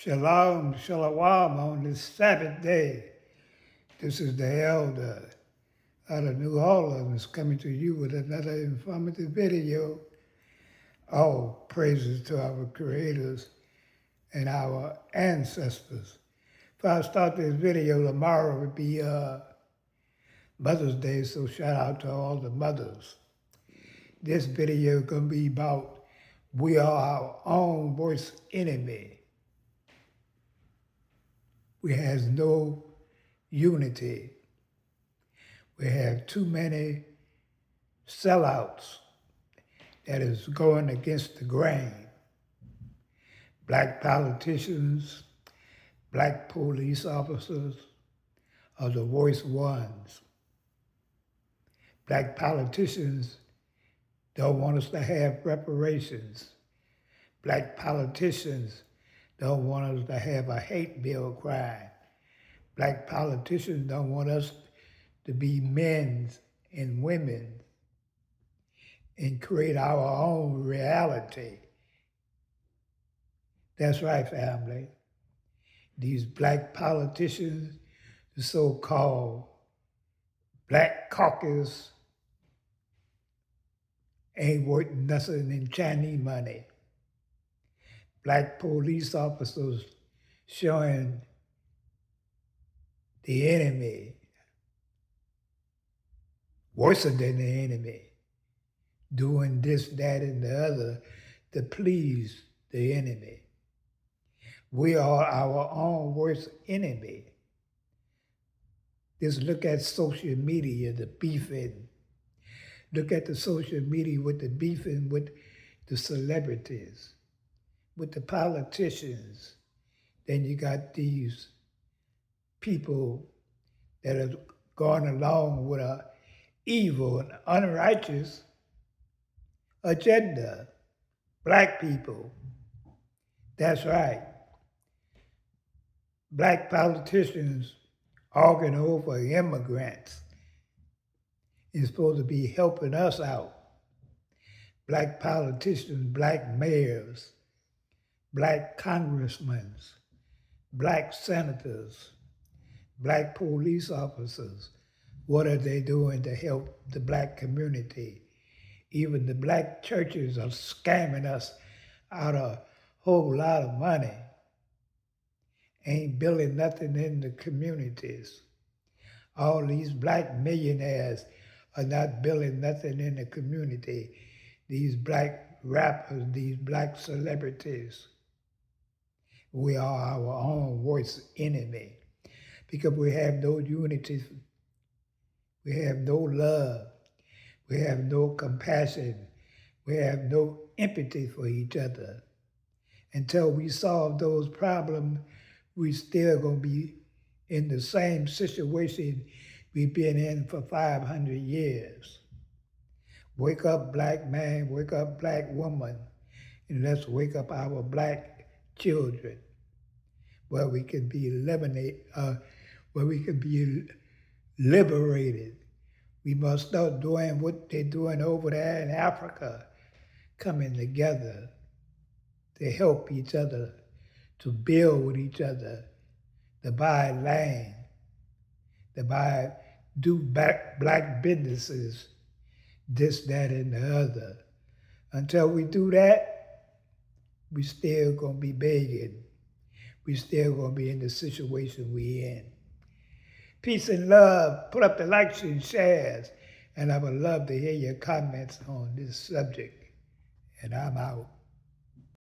Shalom, shalom on this Sabbath day. This is the elder out of New Orleans coming to you with another informative video. All praises to our creators and our ancestors. If I start this video, tomorrow would be Mother's Day, so shout out to all the mothers. This video is going to be about we are our own worst enemy. We have no unity. We have too many sellouts that is going against the grain. Black politicians, black police officers are the worst ones. Black politicians don't want us to have reparations. Black politicians don't want us to have a hate bill crime. Black politicians don't want us to be men and women and create our own reality. That's right, family. These black politicians, the so-called Black Caucus, ain't worth nothing in Chinese money. Black police officers showing the enemy worse than the enemy, doing this, that, and the other to please the enemy. We are our own worst enemy. Just look at social media, the beefing. Look at the social media with the beefing with the celebrities, with the politicians. Then you got these people that are going along with a evil and unrighteous agenda. Black people. That's right. Black politicians arguing over immigrants is supposed to be helping us out. Black politicians, black mayors, black congressmen, black senators, black police officers. What are they doing to help the black community? Even the black churches are scamming us out a whole lot of money. Ain't building nothing in the communities. All these black millionaires are not building nothing in the community. These black rappers, these black celebrities. We are our own worst enemy because we have no unity. We have no love. We have no compassion. We have no empathy for each other. Until we solve those problems, we still going to be in the same situation we've been in for 500 years. Wake up, black man, wake up, black woman, and let's wake up our black children where we can be liberated. We must start doing what they're doing over there in Africa, coming together to help each other, to build with each other, to buy land, to do black businesses, this, that, and the other. Until we do that, we still gonna be begging. We still gonna be in the situation we in. Peace and love. Put up the likes and shares. And I would love to hear your comments on this subject. And I'm out.